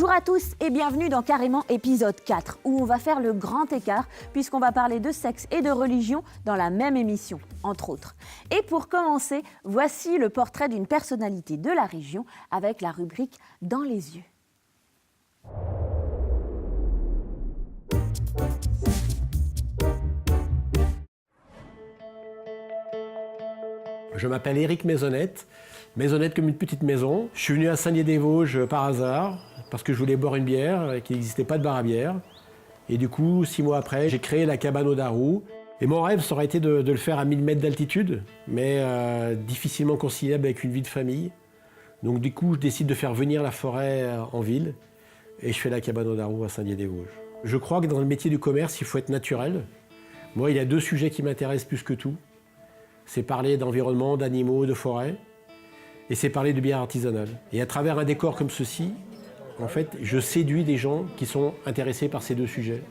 Bonjour à tous et bienvenue dans Carrément épisode 4, où on va faire le grand écart puisqu'on va parler de sexe et de religion dans la même émission, entre autres. Et pour commencer, voici le portrait d'une personnalité de la région avec la rubrique « Dans les yeux ». Je m'appelle Éric Maisonnette, Maisonnette comme une petite maison. Je suis venu à Saint-Dié-des-Vosges par hasard, parce que je voulais boire une bière et qu'il n'existait pas de bar à bière. Et du coup, 6 mois après, j'ai créé la cabane au Darou. Et mon rêve, ça aurait été de le faire à 1000 mètres d'altitude, mais difficilement conciliable avec une vie de famille. Donc du coup, je décide de faire venir la forêt en ville, et je fais la cabane au Darou à Saint-Dié-des-Vosges. Je crois que dans le métier du commerce, il faut être naturel. Moi, il y a 2 sujets qui m'intéressent plus que tout. C'est parler d'environnement, d'animaux, de forêt, et c'est parler de bière artisanale. Et à travers un décor comme ceci, en fait, je séduis des gens qui sont intéressés par ces 2 sujets.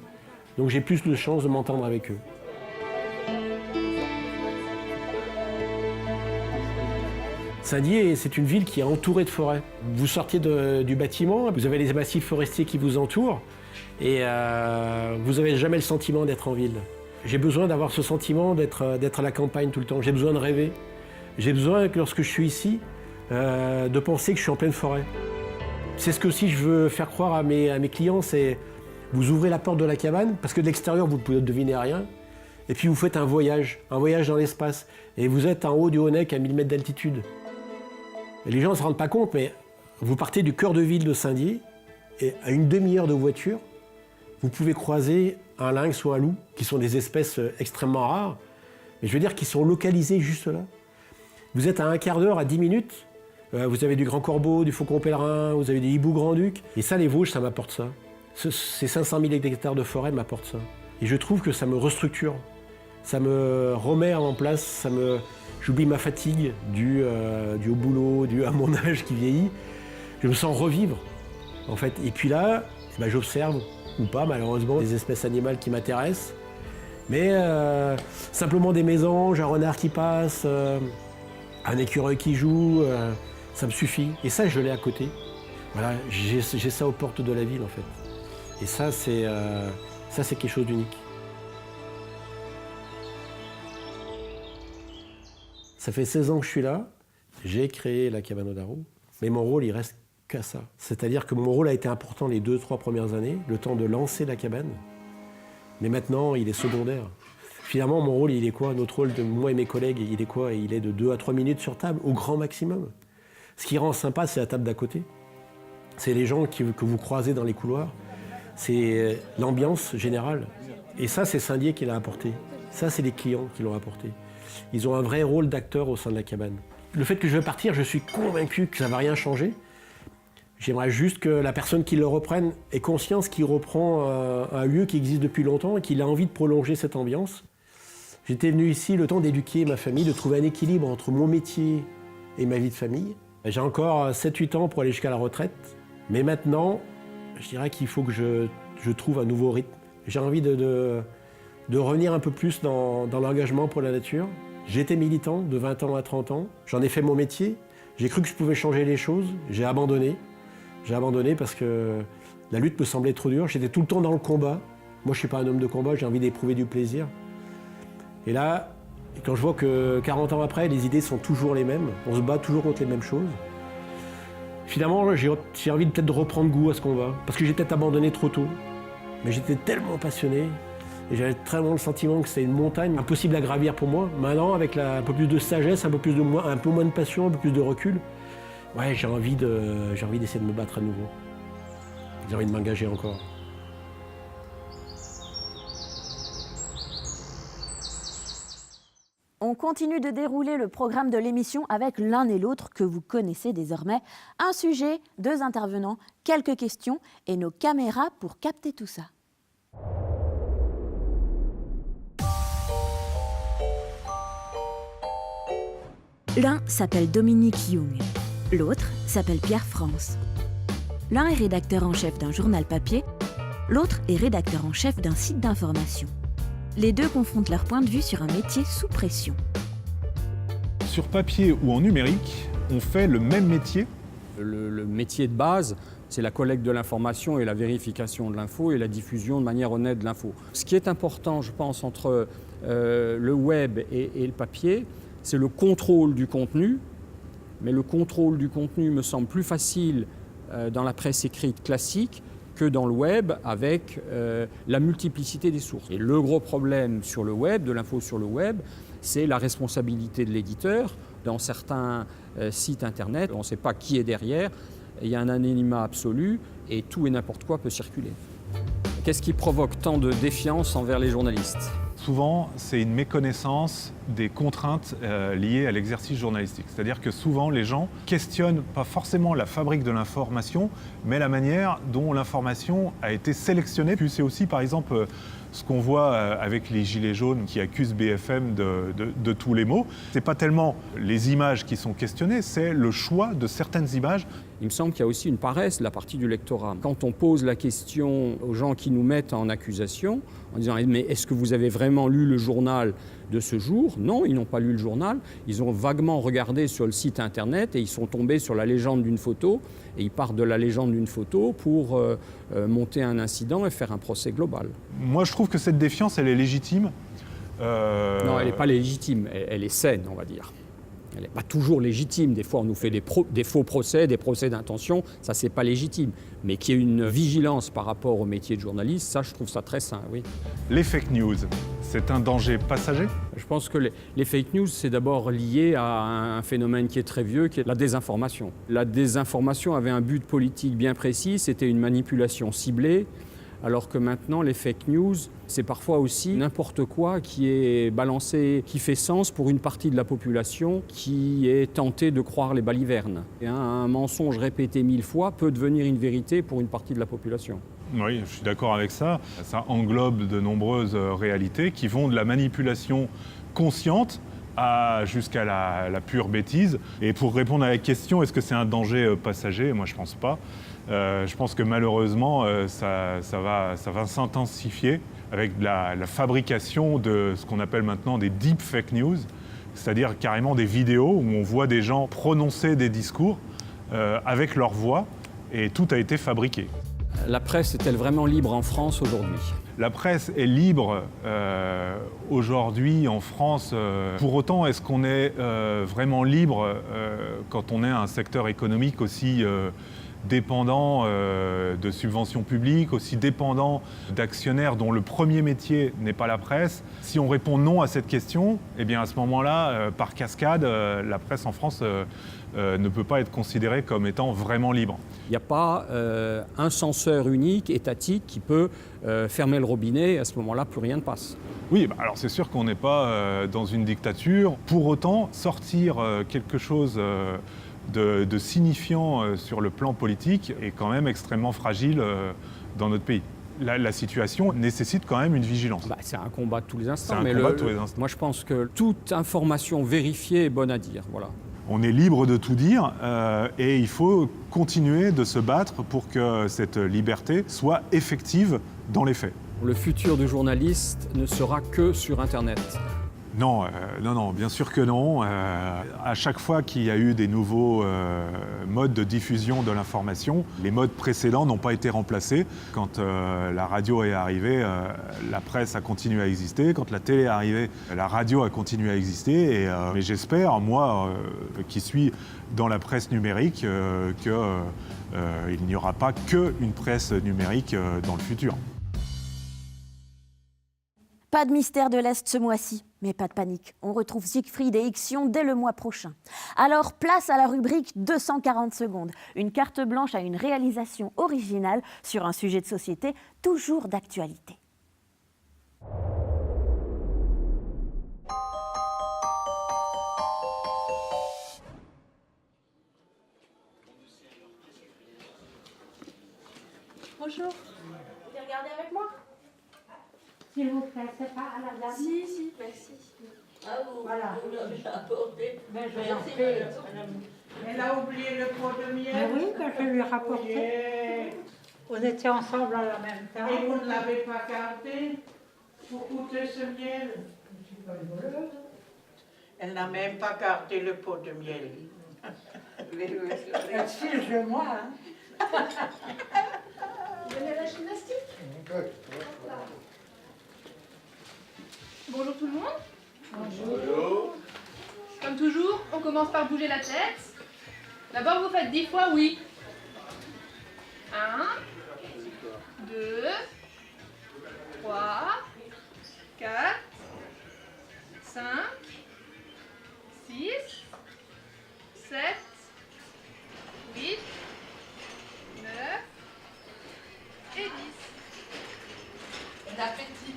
Donc j'ai plus de chances de m'entendre avec eux. Saint-Dié, c'est une ville qui est entourée de forêts. Vous sortez du bâtiment, vous avez les massifs forestiers qui vous entourent, et vous n'avez jamais le sentiment d'être en ville. J'ai besoin d'avoir ce sentiment d'être à la campagne tout le temps. J'ai besoin de rêver. J'ai besoin, lorsque je suis ici, de penser que je suis en pleine forêt. C'est ce que aussi je veux faire croire à mes clients, c'est vous ouvrez la porte de la cabane, parce que de l'extérieur, vous ne pouvez deviner rien, et puis vous faites un voyage dans l'espace, et vous êtes en haut du Haut-Nec à 1000 mètres d'altitude. Et les gens ne se rendent pas compte, mais vous partez du cœur de ville de Saint-Dié, et à une demi-heure de voiture, vous pouvez croiser un lynx ou un loup, qui sont des espèces extrêmement rares, mais je veux dire qui sont localisées juste là. Vous êtes à un quart d'heure, à 10 minutes, vous avez du grand corbeau, du faucon pèlerin, vous avez des hiboux grand-duc, et ça, les Vosges, ça m'apporte ça. Ces 500 000 hectares de forêt m'apportent ça. Et je trouve que ça me restructure, ça me remet en place, j'oublie ma fatigue due au boulot, due à mon âge qui vieillit. Je me sens revivre, en fait. Et puis là, j'observe, ou pas malheureusement, des espèces animales qui m'intéressent. Mais simplement des mésanges, un renard qui passe, un écureuil qui joue, ça me suffit. Et ça, je l'ai à côté. Voilà, j'ai ça aux portes de la ville en fait. Et ça, c'est quelque chose d'unique. Ça fait 16 ans que je suis là, j'ai créé la cabane au Darou, mais mon rôle, il reste qu'à ça. C'est-à-dire que mon rôle a été important les 2-3 premières années, le temps de lancer la cabane. Mais maintenant, il est secondaire. Finalement, mon rôle, il est quoi? Notre rôle de moi et mes collègues, il est quoi? Il est de 2 à 3 minutes sur table, au grand maximum. Ce qui rend sympa, c'est la table d'à côté. C'est les gens que vous croisez dans les couloirs. C'est l'ambiance générale. Et ça, c'est Saint-Dié qui l'a apporté. Ça, c'est les clients qui l'ont apporté. Ils ont un vrai rôle d'acteur au sein de la cabane. Le fait que je vais partir, je suis convaincu que ça ne va rien changer. J'aimerais juste que la personne qui le reprenne ait conscience qu'il reprend un lieu qui existe depuis longtemps et qu'il a envie de prolonger cette ambiance. J'étais venu ici le temps d'éduquer ma famille, de trouver un équilibre entre mon métier et ma vie de famille. J'ai encore 7-8 ans pour aller jusqu'à la retraite. Mais maintenant, je dirais qu'il faut que je trouve un nouveau rythme. J'ai envie de revenir un peu plus dans l'engagement pour la nature. J'étais militant de 20 ans à 30 ans. J'en ai fait mon métier. J'ai cru que je pouvais changer les choses. J'ai abandonné. J'ai abandonné parce que la lutte me semblait trop dure. J'étais tout le temps dans le combat. Moi, je ne suis pas un homme de combat, j'ai envie d'éprouver du plaisir. Et là, quand je vois que 40 ans après, les idées sont toujours les mêmes, on se bat toujours contre les mêmes choses, finalement, j'ai envie peut-être de reprendre goût à ce qu'on va. Parce que j'ai peut-être abandonné trop tôt. Mais j'étais tellement passionné, et j'avais vraiment le sentiment que c'était une montagne impossible à gravir pour moi. Maintenant, avec un peu plus de sagesse, un peu moins de passion, un peu plus de recul, ouais, j'ai envie d'essayer de me battre à nouveau. J'ai envie de m'engager encore. On continue de dérouler le programme de l'émission avec l'un et l'autre que vous connaissez désormais. Un sujet, 2 intervenants, quelques questions et nos caméras pour capter tout ça. L'un s'appelle Dominique Young, l'autre s'appelle Pierre France. L'un est rédacteur en chef d'un journal papier, l'autre est rédacteur en chef d'un site d'information. Les deux confrontent leur point de vue sur un métier sous pression. Sur papier ou en numérique, on fait le même métier. Le métier de base, C'est la collecte de l'information et la vérification de l'info et la diffusion de manière honnête de l'info. Ce qui est important, je pense, entre le web et le papier, c'est le contrôle du contenu. Mais le contrôle du contenu me semble plus facile dans la presse écrite classique que dans le web avec la multiplicité des sources. Et le gros problème sur le web, de l'info sur le web, c'est la responsabilité de l'éditeur. Dans certains sites internet, on ne sait pas qui est derrière, il y a un anonymat absolu et tout et n'importe quoi peut circuler. Qu'est-ce qui provoque tant de défiance envers les journalistes ? Souvent, c'est une méconnaissance des contraintes liées à l'exercice journalistique. C'est-à-dire que souvent, les gens questionnent pas forcément la fabrique de l'information, mais la manière dont l'information a été sélectionnée. Puis c'est aussi, par exemple, ce qu'on voit avec les Gilets jaunes qui accusent BFM de tous les maux. Ce n'est pas tellement les images qui sont questionnées, c'est le choix de certaines images. Il me semble qu'il y a aussi une paresse de la partie du lectorat. Quand on pose la question aux gens qui nous mettent en accusation, en disant « mais est-ce que vous avez vraiment lu le journal de ce jour ?» Non, ils n'ont pas lu le journal. Ils ont vaguement regardé sur le site internet et ils sont tombés sur la légende d'une photo. Et ils partent de la légende d'une photo pour monter un incident et faire un procès global. Moi, je trouve que cette défiance, elle est légitime. Non, elle n'est pas légitime. Elle est saine, on va dire. Elle n'est pas toujours légitime. Des fois, on nous fait des faux procès, des procès d'intention. Ça, c'est pas légitime. Mais qu'il y ait une vigilance par rapport au métier de journaliste, ça, je trouve ça très sain, oui. Les fake news, c'est un danger passager ? Je pense que les fake news, c'est d'abord lié à un phénomène qui est très vieux, qui est la désinformation. La désinformation avait un but politique bien précis, c'était une manipulation ciblée. Alors que maintenant, les fake news, c'est parfois aussi n'importe quoi qui est balancé, qui fait sens pour une partie de la population qui est tentée de croire les balivernes. Et un mensonge répété 1000 fois peut devenir une vérité pour une partie de la population. Oui, je suis d'accord avec ça. Ça englobe de nombreuses réalités qui vont de la manipulation consciente jusqu'à la pure bêtise. Et pour répondre à la question, est-ce que c'est un danger passager ? Moi, je ne pense pas. Je pense que malheureusement, ça va s'intensifier avec la fabrication de ce qu'on appelle maintenant des deep fake news, c'est-à-dire carrément des vidéos où on voit des gens prononcer des discours avec leur voix et tout a été fabriqué. La presse est-elle vraiment libre en France aujourd'hui ? La presse est libre aujourd'hui en France. Pour autant, est-ce qu'on est vraiment libre quand on est un secteur économique aussi dépendant de subventions publiques, aussi dépendant d'actionnaires dont le premier métier n'est pas la presse? Si on répond non à cette question, eh bien à ce moment-là, par cascade, la presse en France ne peut pas être considérée comme étant vraiment libre. Il n'y a pas un censeur unique, étatique, qui peut fermer le robinet, et à ce moment-là, plus rien ne passe. Oui, alors c'est sûr qu'on n'est pas dans une dictature. Pour autant, sortir quelque chose de signifiant sur le plan politique est quand même extrêmement fragile dans notre pays. La situation nécessite quand même une vigilance. C'est un combat de tous les instants. Moi, je pense que toute information vérifiée est bonne à dire. Voilà. On est libre de tout dire et il faut continuer de se battre pour que cette liberté soit effective dans les faits. Le futur du journaliste ne sera que sur Internet. Non, bien sûr que non. À chaque fois qu'il y a eu des nouveaux modes de diffusion de l'information, les modes précédents n'ont pas été remplacés. Quand la radio est arrivée, la presse a continué à exister. Quand la télé est arrivée, la radio a continué à exister. Mais j'espère, moi, qui suis dans la presse numérique, qu'il n'y aura pas qu'une presse numérique dans le futur. Pas de mystère de l'Est ce mois-ci, mais pas de panique. On retrouve Siegfried et Ixion dès le mois prochain. Alors, place à la rubrique 240 secondes. Une carte blanche à une réalisation originale sur un sujet de société toujours d'actualité. Bonjour. Vous voulez regarder avec moi? S'il vous plaît, c'est pas à la dame. Si, merci. Ah, voilà. Vous l'avez apporté. Ben, je l'en prie. Elle a oublié le pot de miel. Mais oui, ben, je lui ai rapporté. Oui. On était ensemble à la même table. Et vous ne l'avez pas gardé pour goûter ce miel? Je suis pas une voleuse. Elle n'a même pas gardé le pot de miel. Elle se fiche de moi, hein. Vous venez à la gymnastique? Bonjour tout le monde. Bonjour. Comme toujours, on commence par bouger la tête. D'abord, vous faites 10 fois oui. 1, 2, 3, 4, 5, 6, 7, 8, 9 et 10. Bon appétit.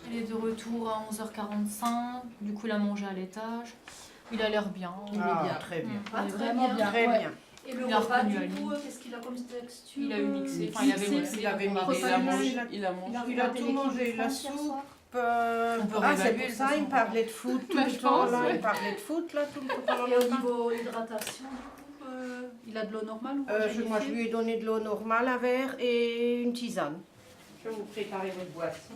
Il est de retour à 11h45, du coup il a mangé à l'étage. Il a l'air bien. Il est bien, très bien. Il est vraiment bien. Très Ouais. bien. Et le Il a repas, reconnu du Ali. coup, qu'est-ce qu'il a comme texture? Il a eu mixé. Enfin, il avait mixé. Il avait donc on mixé, va il a pas- mangé. Il a mangé. Il a tout mangé, la soupe. On peut Ah, c'est réévaluer pour le ça, il me sang. parlait de foot tout Bah, le je temps. pense, Là, ouais. il parlait de foot, là, tout le temps. pendant Et le au temps. niveau hydratation, du coup, il a de l'eau normale ou Moi, je lui ai donné de l'eau normale, un verre et une tisane. Je vais vous préparer votre boisson.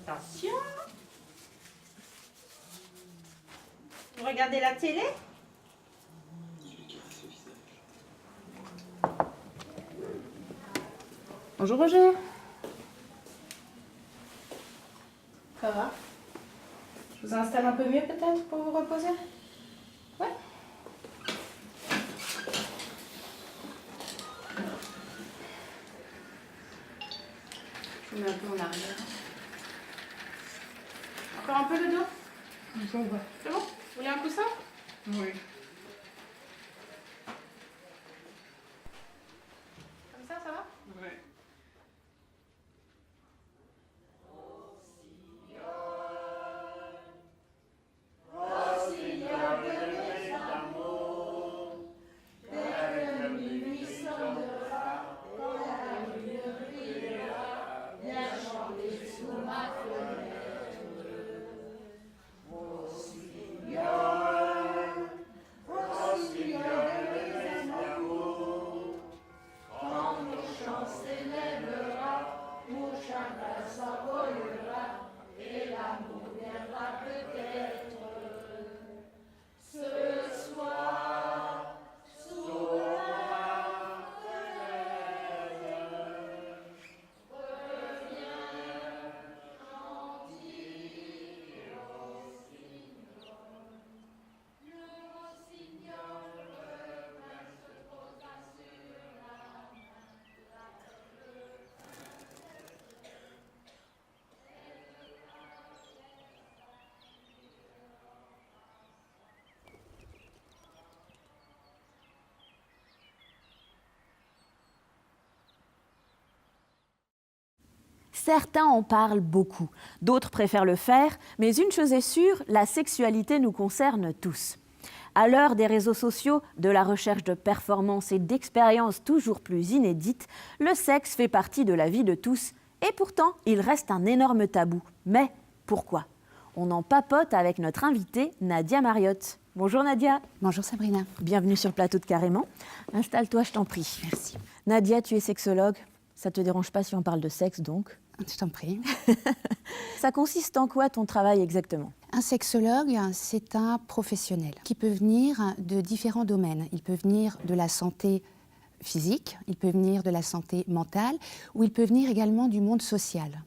Attention. Vous regardez la télé? Bonjour Roger. Ça va? Je vous installe un peu mieux peut-être pour vous reposer? Ouais. Je vous mets un peu en arrière. Encore un peu le dos? C'est bon? Vous voulez un coussin? Oui. Comme ça va? Oui. Certains en parlent beaucoup, d'autres préfèrent le faire, mais une chose est sûre, la sexualité nous concerne tous. À l'heure des réseaux sociaux, de la recherche de performances et d'expériences toujours plus inédites, le sexe fait partie de la vie de tous et pourtant il reste un énorme tabou. Mais pourquoi ? On en papote avec notre invitée Nadia Mariotte. Bonjour Nadia. Bonjour Sabrina. Bienvenue sur le plateau de Carrément. Installe-toi, je t'en prie. Merci. Nadia, tu es sexologue. Ça te dérange pas si on parle de sexe donc ? Je t'en prie. Ça consiste en quoi ton travail exactement ? Un sexologue, c'est un professionnel qui peut venir de différents domaines. Il peut venir de la santé physique, il peut venir de la santé mentale, ou il peut venir également du monde social.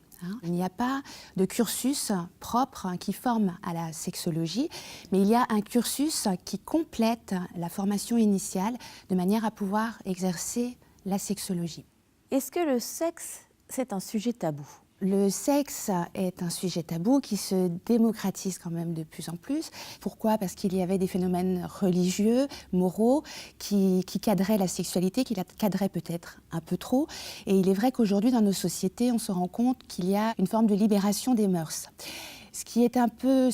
Il n'y a pas de cursus propre qui forme à la sexologie, mais il y a un cursus qui complète la formation initiale de manière à pouvoir exercer la sexologie. Est-ce que le sexe, c'est un sujet tabou ? Le sexe est un sujet tabou qui se démocratise quand même de plus en plus. Pourquoi ? Parce qu'il y avait des phénomènes religieux, moraux, qui cadraient la sexualité, qui la cadraient peut-être un peu trop. Et il est vrai qu'aujourd'hui, dans nos sociétés, on se rend compte qu'il y a une forme de libération des mœurs. Ce qui est un peu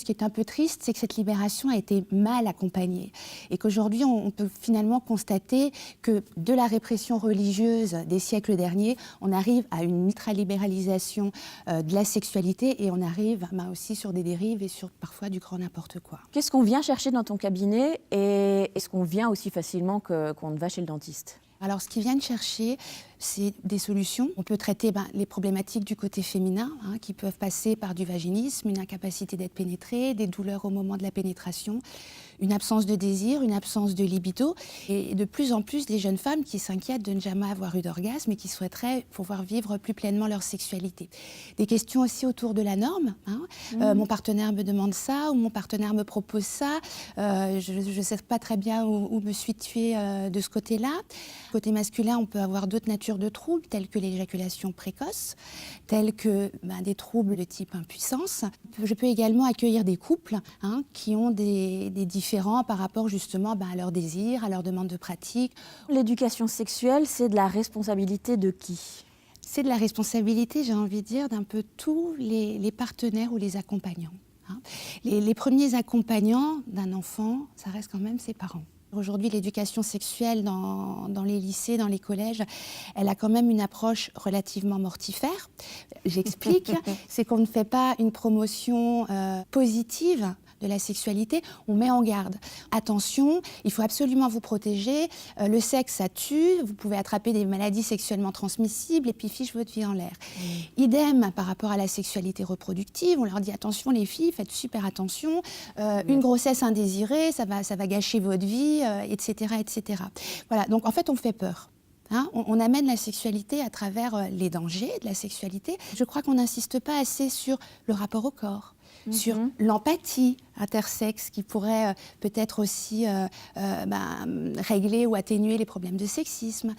triste, c'est que cette libération a été mal accompagnée et qu'aujourd'hui, on peut finalement constater que de la répression religieuse des siècles derniers, on arrive à une ultralibéralisation de la sexualité et on arrive aussi sur des dérives et sur parfois du grand n'importe quoi. Qu'est-ce qu'on vient chercher dans ton cabinet et est-ce qu'on vient aussi facilement qu'on ne va chez le dentiste ? Alors, ce qu'ils viennent chercher, c'est des solutions. On peut traiter les problématiques du côté féminin, qui peuvent passer par du vaginisme, une incapacité d'être pénétrée, des douleurs au moment de la pénétration, une absence de désir, une absence de libido, et de plus en plus des jeunes femmes qui s'inquiètent de ne jamais avoir eu d'orgasme et qui souhaiteraient pouvoir vivre plus pleinement leur sexualité. Des questions aussi autour de la norme. Mon partenaire me demande ça, ou mon partenaire me propose ça. Je ne sais pas très bien où me situer de ce côté-là. Côté masculin, on peut avoir d'autres natures de troubles, tels que l'éjaculation précoce, tels que des troubles de type impuissance. Je peux également accueillir des couples qui ont des différents par rapport justement à leur désir, à leur demande de pratique. L'éducation sexuelle, c'est de la responsabilité de qui ? C'est de la responsabilité, j'ai envie de dire, d'un peu tous les partenaires ou les accompagnants. Les premiers accompagnants d'un enfant, ça reste quand même ses parents. Aujourd'hui, l'éducation sexuelle dans les lycées, dans les collèges, elle a quand même une approche relativement mortifère. J'explique, c'est qu'on ne fait pas une promotion positive de la sexualité, on met en garde. Attention, il faut absolument vous protéger, le sexe ça tue, vous pouvez attraper des maladies sexuellement transmissibles et puis fiche votre vie en l'air. Idem par rapport à la sexualité reproductive, on leur dit attention les filles, faites super attention, une grossesse indésirée, ça va gâcher votre vie, etc., etc. Voilà, donc en fait on fait peur. On amène la sexualité à travers les dangers de la sexualité. Je crois qu'on n'insiste pas assez sur le rapport au corps, sur l'empathie intersexe qui pourrait peut-être aussi régler ou atténuer les problèmes de sexisme,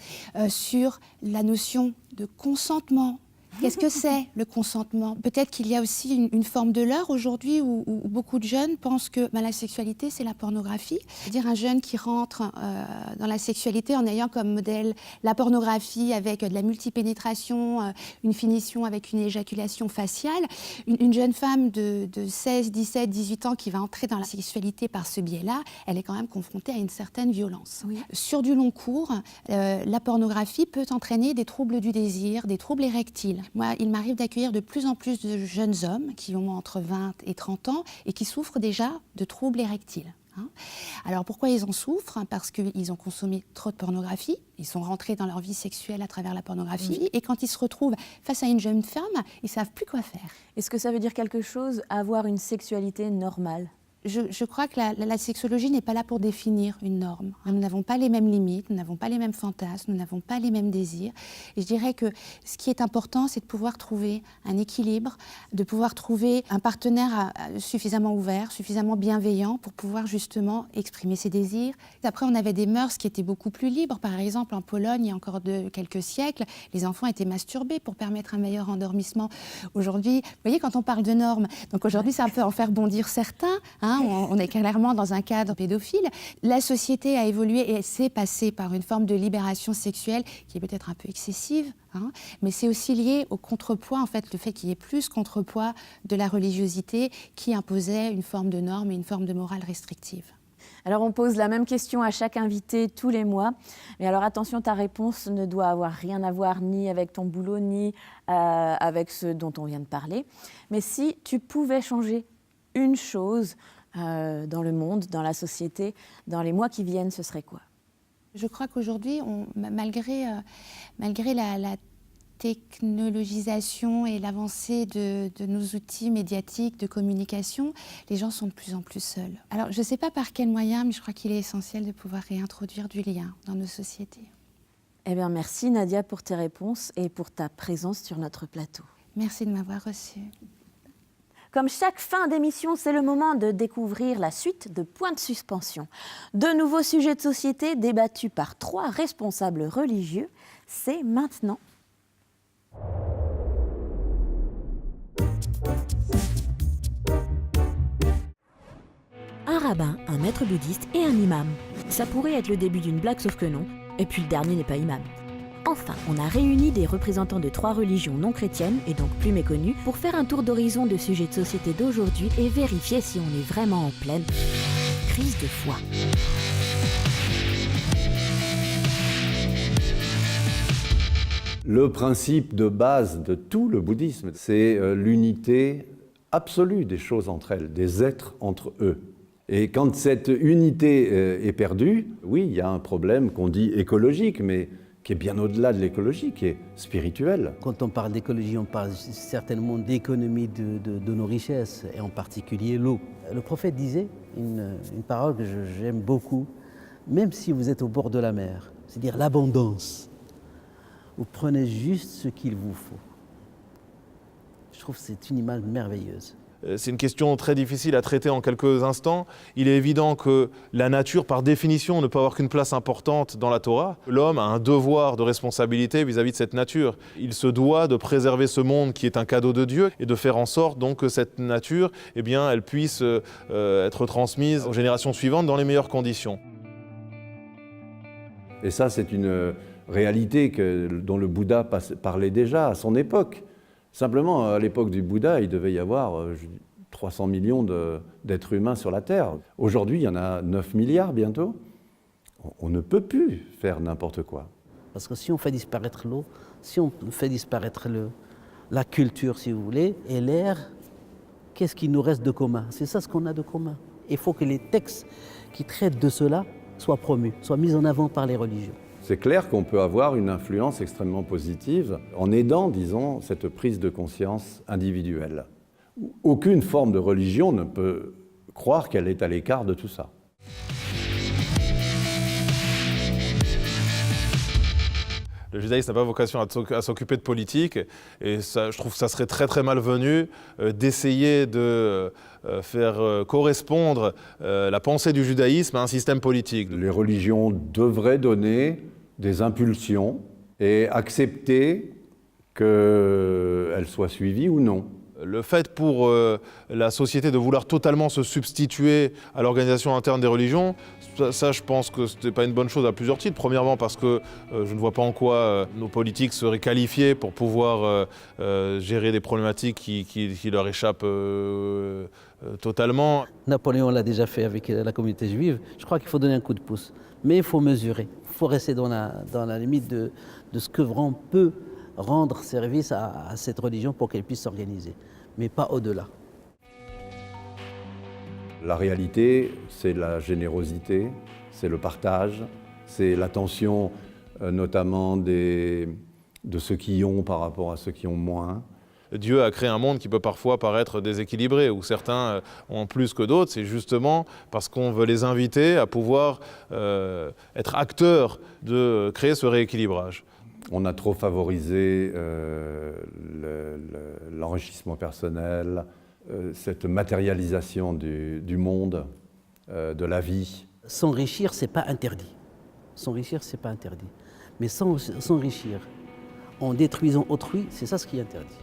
sur la notion de consentement. Qu'est-ce que c'est le consentement ? Peut-être qu'il y a aussi une forme de leurre aujourd'hui où beaucoup de jeunes pensent que la sexualité, c'est la pornographie. C'est-à-dire un jeune qui rentre dans la sexualité en ayant comme modèle la pornographie avec de la multipénétration, une finition avec une éjaculation faciale. Une jeune femme de 16, 17, 18 ans qui va entrer dans la sexualité par ce biais-là, elle est quand même confrontée à une certaine violence. Oui. Sur du long cours, la pornographie peut entraîner des troubles du désir, des troubles érectiles. Moi, il m'arrive d'accueillir de plus en plus de jeunes hommes qui ont entre 20 et 30 ans et qui souffrent déjà de troubles érectiles. Alors pourquoi ils en souffrent ? Parce qu'ils ont consommé trop de pornographie, ils sont rentrés dans leur vie sexuelle à travers la pornographie et quand ils se retrouvent face à une jeune femme, ils ne savent plus quoi faire. Est-ce que ça veut dire quelque chose, avoir une sexualité normale ? Je crois que la sexologie n'est pas là pour définir une norme. Nous n'avons pas les mêmes limites, nous n'avons pas les mêmes fantasmes, nous n'avons pas les mêmes désirs. Et je dirais que ce qui est important, c'est de pouvoir trouver un équilibre, de pouvoir trouver un partenaire suffisamment ouvert, suffisamment bienveillant pour pouvoir justement exprimer ses désirs. Après, on avait des mœurs qui étaient beaucoup plus libres. Par exemple, en Pologne, il y a encore quelques siècles, les enfants étaient masturbés pour permettre un meilleur endormissement. Aujourd'hui, vous voyez, quand on parle de normes, donc aujourd'hui, ça peut en faire bondir certains, on est clairement dans un cadre pédophile. La société a évolué et s'est passée par une forme de libération sexuelle qui est peut-être un peu excessive, mais c'est aussi lié au contrepoids, en fait, le fait qu'il y ait plus contrepoids de la religiosité qui imposait une forme de norme et une forme de morale restrictive. Alors on pose la même question à chaque invité tous les mois, mais alors attention, ta réponse ne doit avoir rien à voir ni avec ton boulot, ni avec ce dont on vient de parler. Mais si tu pouvais changer une chose dans le monde, dans la société, dans les mois qui viennent, ce serait quoi ? Je crois qu'aujourd'hui, malgré la technologisation et l'avancée de nos outils médiatiques de communication, les gens sont de plus en plus seuls. Alors, je ne sais pas par quel moyen, mais je crois qu'il est essentiel de pouvoir réintroduire du lien dans nos sociétés. Eh bien, merci Nadia pour tes réponses et pour ta présence sur notre plateau. Merci de m'avoir reçue. Comme chaque fin d'émission, c'est le moment de découvrir la suite de Point de suspension. De nouveaux sujets de société débattus par 3 responsables religieux. C'est maintenant. Un rabbin, un maître bouddhiste et un imam. Ça pourrait être le début d'une blague, sauf que non. Et puis le dernier n'est pas imam. Enfin, on a réuni des représentants de 3 religions non chrétiennes, et donc plus méconnues, pour faire un tour d'horizon de sujets de société d'aujourd'hui et vérifier si on est vraiment en pleine crise de foi. Le principe de base de tout le bouddhisme, c'est l'unité absolue des choses entre elles, des êtres entre eux. Et quand cette unité est perdue, oui, il y a un problème qu'on dit écologique, mais qui est bien au-delà de l'écologie, qui est spirituel. Quand on parle d'écologie, on parle certainement d'économie de nos richesses, et en particulier l'eau. Le prophète disait une parole que j'aime beaucoup, même si vous êtes au bord de la mer, c'est-à-dire l'abondance. Vous prenez juste ce qu'il vous faut. Je trouve que c'est une image merveilleuse. C'est une question très difficile à traiter en quelques instants. Il est évident que la nature, par définition, ne peut avoir qu'une place importante dans la Torah. L'homme a un devoir de responsabilité vis-à-vis de cette nature. Il se doit de préserver ce monde qui est un cadeau de Dieu et de faire en sorte donc que cette nature, eh bien, elle puisse être transmise aux générations suivantes dans les meilleures conditions. Et ça, c'est une réalité dont le Bouddha parlait déjà à son époque. Simplement, à l'époque du Bouddha, il devait y avoir 300 millions d'êtres humains sur la Terre. Aujourd'hui, il y en a 9 milliards bientôt. On ne peut plus faire n'importe quoi. Parce que si on fait disparaître l'eau, si on fait disparaître la culture, si vous voulez, et l'air, qu'est-ce qui nous reste de commun? C'est ça ce qu'on a de commun. Il faut que les textes qui traitent de cela soient promus, soient mis en avant par les religions. C'est clair qu'on peut avoir une influence extrêmement positive en aidant, disons, cette prise de conscience individuelle. Aucune forme de religion ne peut croire qu'elle est à l'écart de tout ça. Le judaïsme n'a pas vocation à s'occuper de politique, et ça, je trouve que ça serait très très malvenu d'essayer de faire correspondre la pensée du judaïsme à un système politique. Les religions devraient donner des impulsions et accepter qu'elles soient suivies ou non. Le fait pour la société de vouloir totalement se substituer à l'organisation interne des religions, ça je pense que ce n'est pas une bonne chose à plusieurs titres. Premièrement parce que je ne vois pas en quoi nos politiques seraient qualifiés pour pouvoir gérer des problématiques qui leur échappent totalement. Napoléon l'a déjà fait avec la communauté juive. Je crois qu'il faut donner un coup de pouce. Mais il faut mesurer. Il faut rester dans la limite de ce que vraiment peut rendre service à cette religion pour qu'elle puisse s'organiser, mais pas au-delà. La réalité, c'est la générosité, c'est le partage, c'est l'attention notamment de ceux qui ont par rapport à ceux qui ont moins. Dieu a créé un monde qui peut parfois paraître déséquilibré, où certains ont plus que d'autres. C'est justement parce qu'on veut les inviter à pouvoir être acteurs de créer ce rééquilibrage. On a trop favorisé l'enrichissement personnel, cette matérialisation du monde, de la vie. S'enrichir, c'est pas interdit. S'enrichir, c'est pas interdit. Mais s'enrichir en détruisant autrui, c'est ça ce qui est interdit.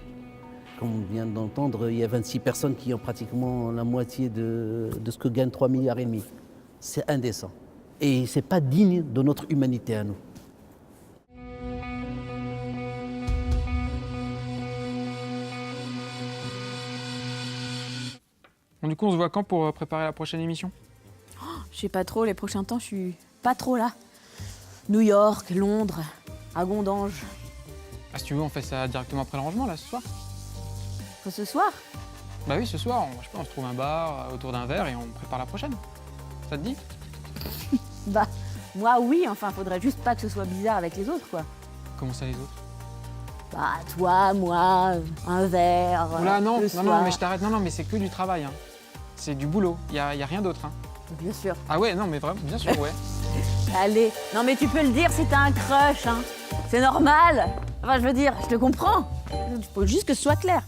Comme on vient d'entendre, il y a 26 personnes qui ont pratiquement la moitié de ce que gagnent 3,5 milliards. C'est indécent. Et c'est pas digne de notre humanité à nous. Bon, du coup, on se voit quand pour préparer la prochaine émission? Je sais pas trop, les prochains temps, je suis pas trop là. New York, Londres, à Gondange. Ah, si tu veux, on fait ça directement après le rangement, là, ce soir. Ce soir? Bah oui, ce soir, je sais pas, on se trouve un bar autour d'un verre et on prépare la prochaine. Ça te dit? Bah, moi oui, enfin, faudrait juste pas que ce soit bizarre avec les autres, quoi. Comment ça, les autres? Bah, toi, moi, un verre. Oula, non, le non, soir. non, mais je t'arrête, non, mais c'est que du travail, hein. C'est du boulot, y a rien d'autre, hein. Bien sûr. Ah ouais, non, mais vraiment, bien sûr, ouais. Allez, non mais tu peux le dire si t'as un crush, hein. C'est normal. Enfin, je veux dire, je te comprends. Il faut juste que ce soit clair.